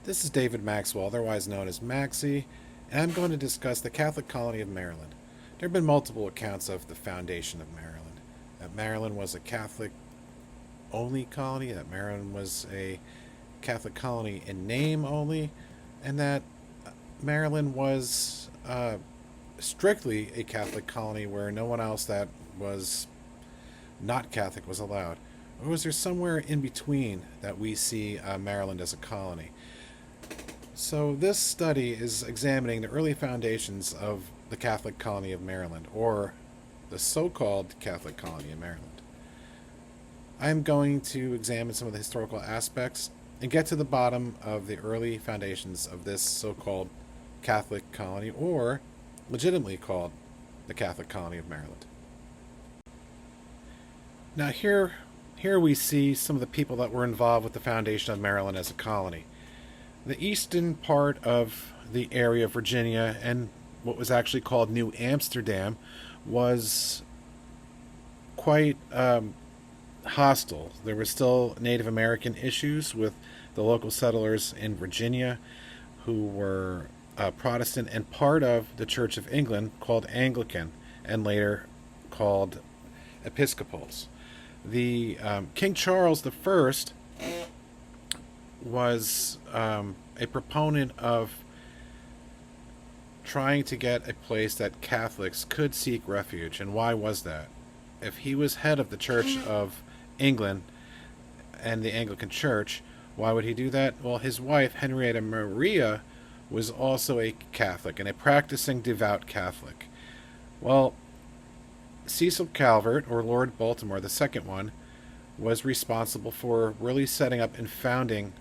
This is David Maxwell, otherwise known as Maxie, and I'm going to discuss the Catholic colony of Maryland. There have been multiple accounts of the foundation of Maryland. That Maryland was a Catholic only colony, that Maryland was a Catholic colony in name only, and that Maryland was strictly a Catholic colony where no one else that was not Catholic was allowed. Or was there somewhere in between that we see Maryland as a colony? So, this study is examining the early foundations of the Catholic colony of Maryland, or the so called Catholic colony of Maryland. I am going to examine some of the historical aspects and get to the bottom of the early foundations of this so called Catholic colony, or legitimately called the Catholic colony of Maryland. Now, here we see some of the people that were involved with the foundation of Maryland as a colony. The eastern part of the area of Virginia and what was actually called New Amsterdam was quite hostile. There were still Native American issues with the local settlers in Virginia who were Protestant and part of the Church of England called Anglican and later called Episcopals. The King Charles the First was a proponent of trying to get a place that Catholics could seek refuge. And why was that? If he was head of the Church of England and the Anglican Church, why would he do that? Well, his wife, Henrietta Maria, was also a Catholic and a practicing devout Catholic. Well, Cecil Calvert, or Lord Baltimore, the second one, was responsible for really setting up and founding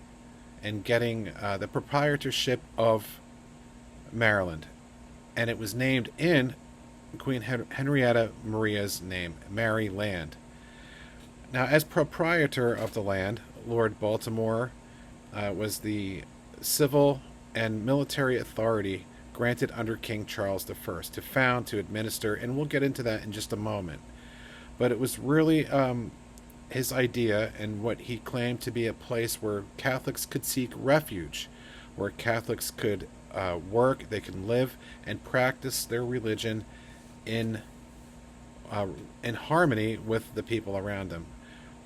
and getting the proprietorship of Maryland. And it was named in Queen Henrietta Maria's name, Maryland. Now, as proprietor of the land, Lord Baltimore was the civil and military authority granted under King Charles I to found, to administer, and we'll get into that in just a moment. But it was really his idea and what he claimed to be a place where Catholics could seek refuge, where Catholics could work, they can live and practice their religion in harmony with the people around them.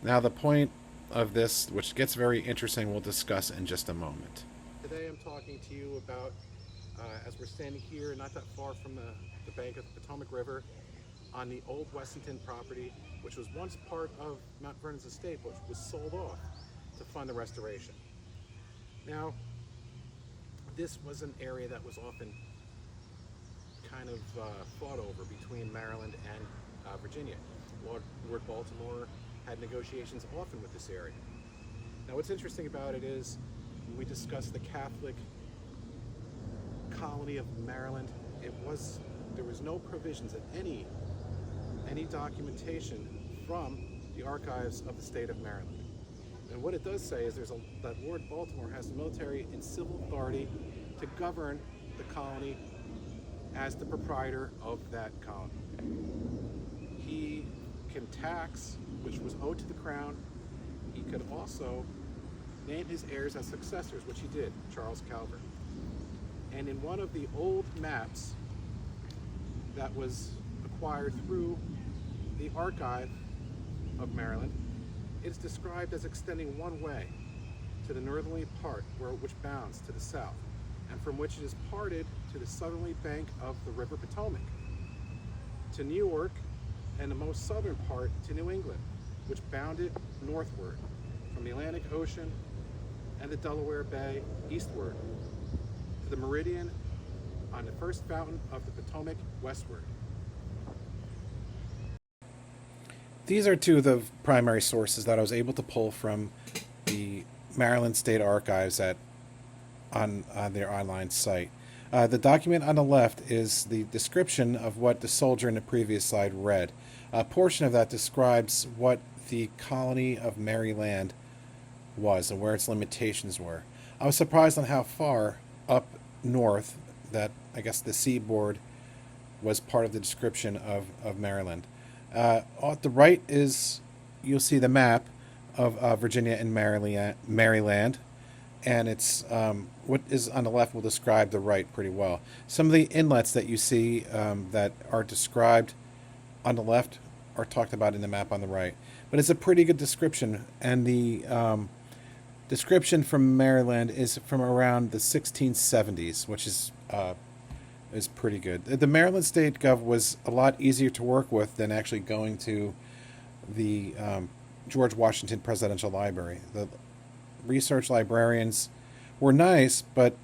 Now, the point of this, which gets very interesting, we'll discuss in just a moment. Today I'm talking to you about, as we're standing here not that far from the bank of the Potomac River on the old Wessington property, which was once part of Mount Vernon's estate, which was sold off to fund the restoration. Now, this was an area that was often kind of fought over between Maryland and Virginia. Lord Baltimore had negotiations often with this area. Now, what's interesting about it is when we discuss the Catholic colony of Maryland, there was no provisions in any documentation from the archives of the state of Maryland. And what it does say is that Lord Baltimore has the military and civil authority to govern the colony as the proprietor of that colony. He can tax, which was owed to the crown. He could also name his heirs as successors, which he did, Charles Calvert. And in one of the old maps that was acquired through the archive of Maryland, it's described as extending one way to the northerly part, which bounds to the south, and from which it is parted to the southerly bank of the River Potomac, to New York, and the most southern part to New England, which bounded northward from the Atlantic Ocean and the Delaware Bay eastward to the meridian on the first fountain of the Potomac westward. These are two of the primary sources that I was able to pull from the Maryland State Archives on their online site. The document on the left is the description of what the soldier in the previous slide read. A portion of that describes what the colony of Maryland was and where its limitations were. I was surprised on how far up north that, I guess, the seaboard was part of the description of Maryland. At the right you'll see the map of Virginia and Maryland. and it's what is on the left will describe the right pretty well. Some of the inlets that you see that are described on the left are talked about in the map on the right. But it's a pretty good description, and the description from Maryland is from around the 1670s, which is pretty good. The Maryland State Gov was a lot easier to work with than actually going to the George Washington Presidential Library. The research librarians were nice, but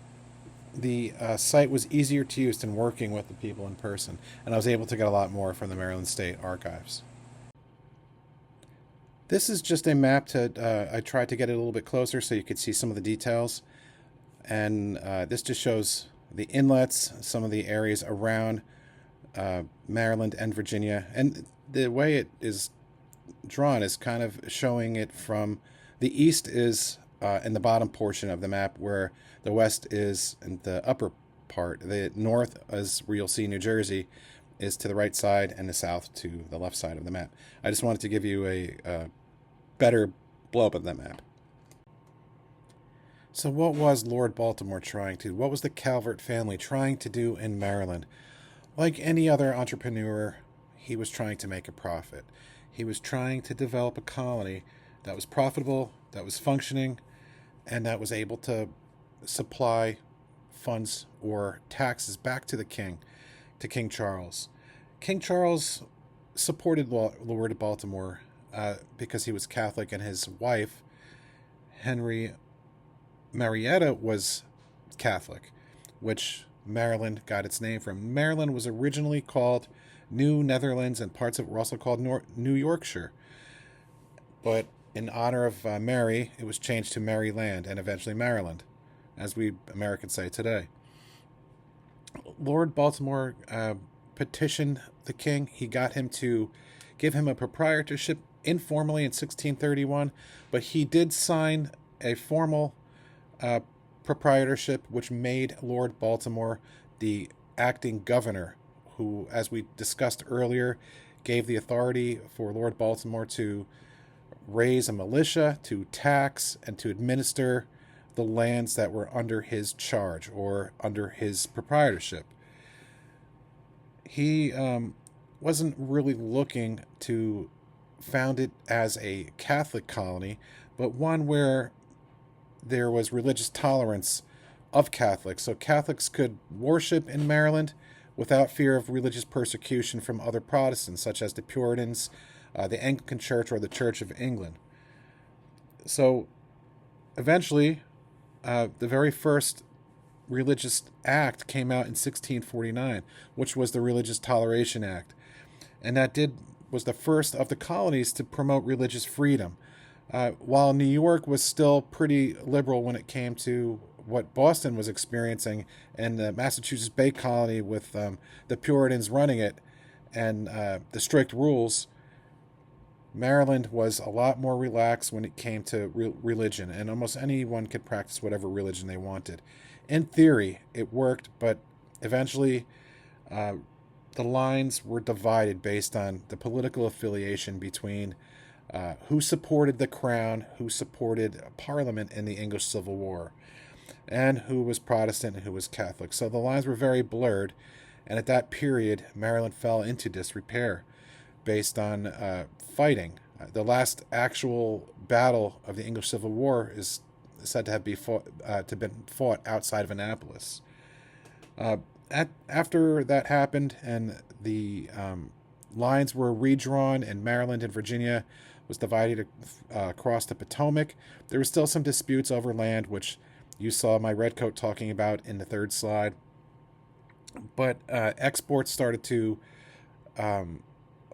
the site was easier to use than working with the people in person, and I was able to get a lot more from the Maryland State Archives. This is just a map to, I tried to get it a little bit closer so you could see some of the details. And this just shows the inlets, some of the areas around Maryland and Virginia. And the way it is drawn is kind of showing it from the east is in the bottom portion of the map, where the west is in the upper part. The north, as where you'll see New Jersey, is to the right side, and the south to the left side of the map. I just wanted to give you a better blow up of that map. So what was Lord Baltimore trying to do? What was the Calvert family trying to do in Maryland? Like any other entrepreneur, he was trying to make a profit. He was trying to develop a colony that was profitable, that was functioning, and that was able to supply funds or taxes back to the king, to King Charles. King Charles supported Lord Baltimore because he was Catholic, and his wife, Henry Marietta, was Catholic, which Maryland got its name from. Maryland was originally called New Netherlands, and parts of it were also called New Yorkshire. But in honor of Mary, it was changed to Maryland and eventually Maryland, as we Americans say today. Lord Baltimore petitioned the king. He got him to give him a proprietorship informally in 1631, but he did sign a formal proprietorship, which made Lord Baltimore the acting governor, who, as we discussed earlier, gave the authority for Lord Baltimore to raise a militia, to tax, and to administer the lands that were under his charge or under his proprietorship. He wasn't really looking to found it as a Catholic colony, but one where there was religious tolerance of Catholics. So Catholics could worship in Maryland without fear of religious persecution from other Protestants, such as the Puritans, the Anglican Church, or the Church of England. So eventually, the very first religious act came out in 1649, which was the Religious Toleration Act. And that was the first of the colonies to promote religious freedom. While New York was still pretty liberal when it came to what Boston was experiencing, and the Massachusetts Bay Colony with the Puritans running it and the strict rules, Maryland was a lot more relaxed when it came to religion, and almost anyone could practice whatever religion they wanted. In theory, it worked, but eventually the lines were divided based on the political affiliation between who supported the crown, who supported Parliament in the English Civil War, and who was Protestant and who was Catholic. So the lines were very blurred, and at that period, Maryland fell into disrepair based on fighting. The last actual battle of the English Civil War is said to have been fought outside of Annapolis. After that happened and the lines were redrawn and Maryland and Virginia was divided across the Potomac, there were still some disputes over land, which you saw my redcoat talking about in the third slide. But exports started to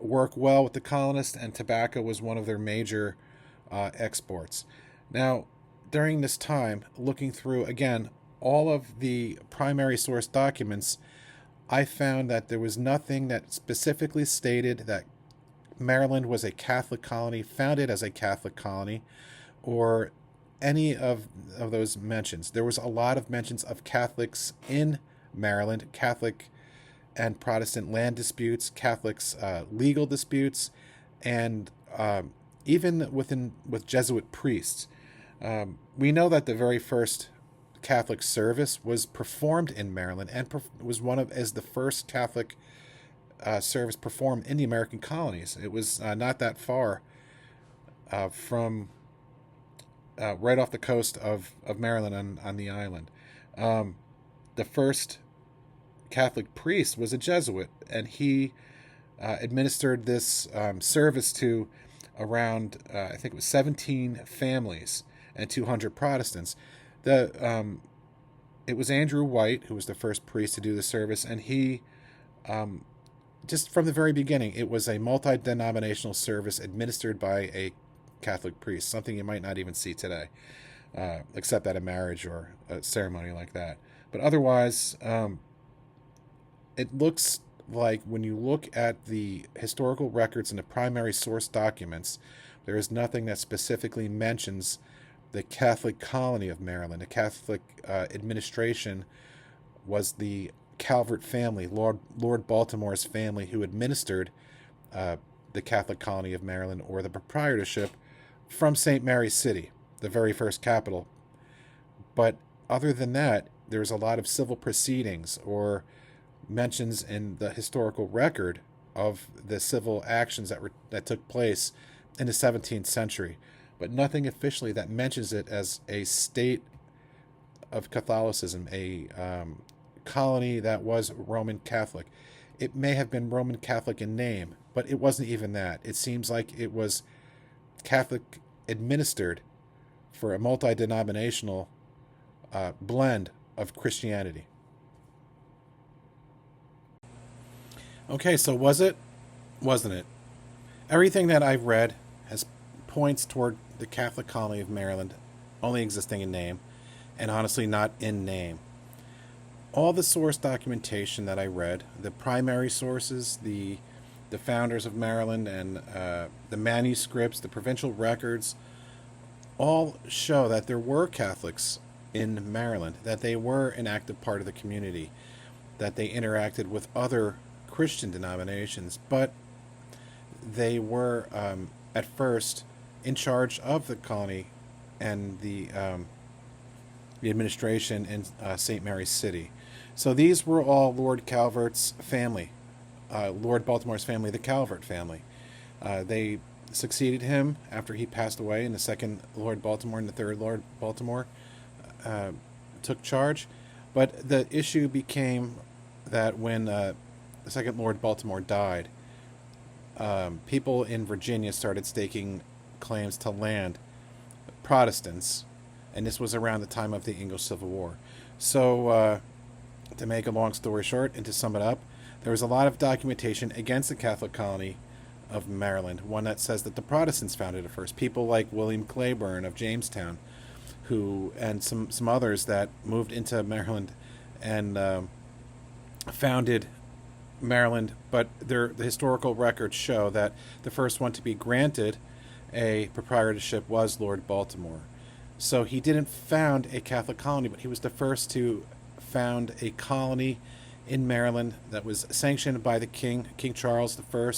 work well with the colonists, and tobacco was one of their major exports. Now, during this time, looking through, again, all of the primary source documents, I found that there was nothing that specifically stated that Maryland was a Catholic colony, founded as a Catholic colony, or any of those mentions. There was a lot of mentions of Catholics in Maryland, Catholic and Protestant land disputes, Catholics legal disputes, and even with Jesuit priests. We know that the very first Catholic service was performed in Maryland and was one of as the first Catholic service performed in the American colonies. It was not that far from right off the coast of Maryland on the island. Um, the first Catholic priest was a Jesuit, and he administered this service to around, I think it was 17 families and 200 Protestants. The It was Andrew White who was the first priest to do the service, and he just from the very beginning, it was a multi-denominational service administered by a Catholic priest, something you might not even see today, except at a marriage or a ceremony like that. But otherwise, it looks like when you look at the historical records and the primary source documents, there is nothing that specifically mentions the Catholic colony of Maryland. The Catholic administration was the Calvert family, Lord Baltimore's family, who administered the Catholic colony of Maryland, or the proprietorship, from St. Mary's City, the very first capital. But other than that, there's a lot of civil proceedings or mentions in the historical record of the civil actions that took place in the 17th century, but nothing officially that mentions it as a state of Catholicism, a colony that was Roman Catholic. It may have been Roman Catholic in name, but it wasn't even that. It seems like it was Catholic administered for a multi-denominational blend of Christianity. Okay, so was it? Wasn't it? Everything that I've read has points toward the Catholic colony of Maryland only existing in name, and honestly not in name. All the source documentation that I read, the primary sources, the founders of Maryland, and the manuscripts, the provincial records, all show that there were Catholics in Maryland, that they were an active part of the community, that they interacted with other Christian denominations, but they were at first in charge of the colony and the administration in St. Mary's City. So these were all Lord Calvert's family, Lord Baltimore's family, the Calvert family. They succeeded him after he passed away, and the second Lord Baltimore and the third Lord Baltimore took charge. But the issue became that when the second Lord Baltimore died, people in Virginia started staking claims to land, Protestants, and this was around the time of the English Civil War. So, to make a long story short and to sum it up, there was a lot of documentation against the Catholic colony of Maryland, one that says that the Protestants founded it first. People like William Claiborne of Jamestown, and some others that moved into Maryland and founded Maryland, but the historical records show that the first one to be granted a proprietorship was Lord Baltimore. So he didn't found a Catholic colony, but he was the first to found a colony in Maryland that was sanctioned by the King Charles I,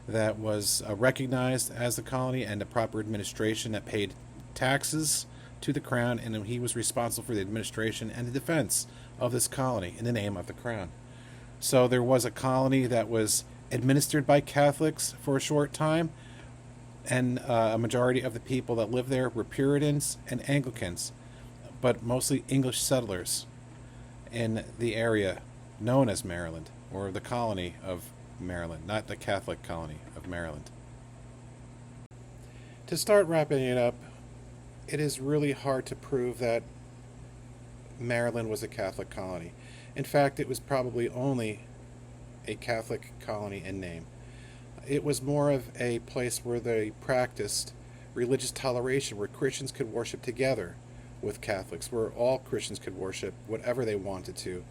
that was recognized as the colony and the proper administration, that paid taxes to the crown, and he was responsible for the administration and the defense of this colony in the name of the crown. So there was a colony that was administered by Catholics for a short time, and a majority of the people that lived there were Puritans and Anglicans, but mostly English settlers in the area known as Maryland, or the colony of Maryland, not the Catholic colony of Maryland. To start wrapping it up, it is really hard to prove that Maryland was a Catholic colony. In fact, it was probably only a Catholic colony in name. It was more of a place where they practiced religious toleration, where Christians could worship together with Catholics, where all Christians could worship whatever they wanted to,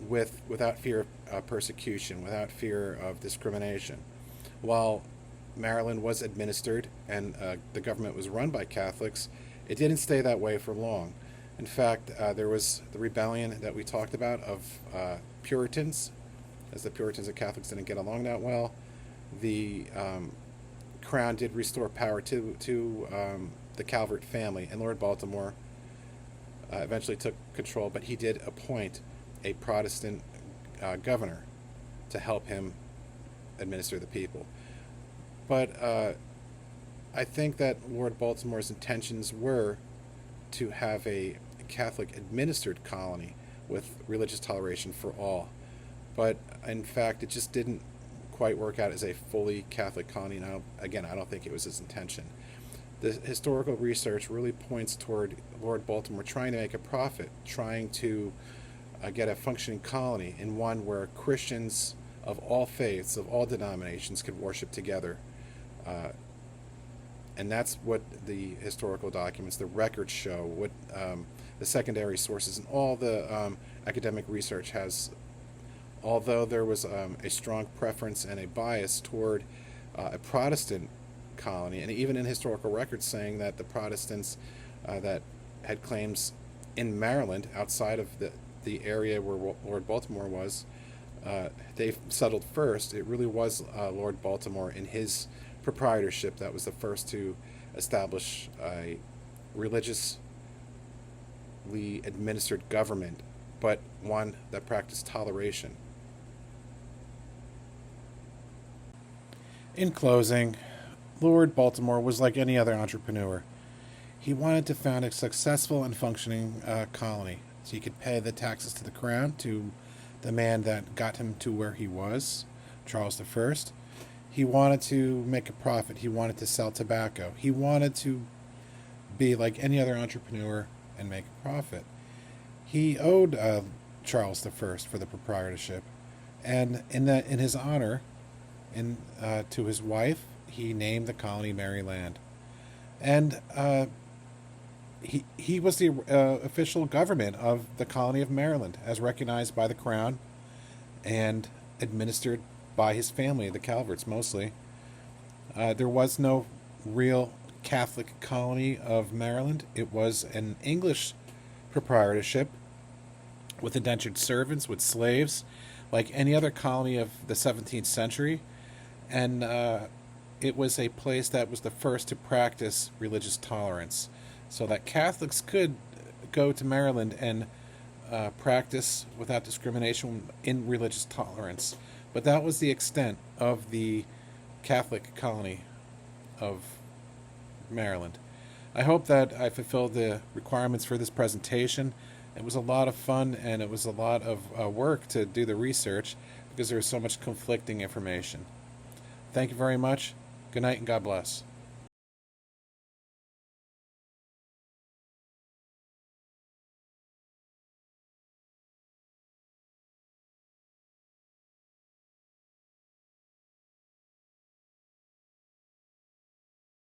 without fear of persecution, without fear of discrimination. While Maryland was administered and the government was run by Catholics, it didn't stay that way for long. In fact, there was the rebellion that we talked about of Puritans, as the Puritans and Catholics didn't get along that well. The crown did restore power to the Calvert family, and Lord Baltimore eventually took control, but he did appoint a Protestant governor to help him administer the people. But I think that Lord Baltimore's intentions were to have a Catholic administered colony with religious toleration for all. But in fact, it just didn't quite work out as a fully Catholic colony. Now, again, I don't think it was his intention. The historical research really points toward Lord Baltimore trying to make a profit, trying to get a functioning colony in one where Christians of all faiths, of all denominations, could worship together. And that's what the historical documents, the records show, what the secondary sources, and all the academic research has. Although there was a strong preference and a bias toward a Protestant colony, and even in historical records saying that the Protestants that had claims in Maryland, outside of the area where Lord Baltimore was, they settled first. It really was Lord Baltimore in his proprietorship that was the first to establish a religiously administered government, but one that practiced toleration. In closing, Lord Baltimore was like any other entrepreneur. He wanted to found a successful and functioning colony so he could pay the taxes to the crown, to the man that got him to where he was, Charles I. He wanted to make a profit. He wanted to sell tobacco. He wanted to be like any other entrepreneur and make a profit. He owed Charles I for the proprietorship, and in his honor, to his wife, he named the colony Maryland, and he was the official government of the colony of Maryland, as recognized by the crown and administered by his family, the Calverts mostly. There was no real Catholic colony of Maryland. It was an English proprietorship with indentured servants, with slaves, like any other colony of the 17th century. And it was a place that was the first to practice religious tolerance, so that Catholics could go to Maryland and practice without discrimination in religious tolerance. But that was the extent of the Catholic colony of Maryland. I hope that I fulfilled the requirements for this presentation. It was a lot of fun, and it was a lot of work to do the research because there was so much conflicting information. Thank you very much. Good night and God bless.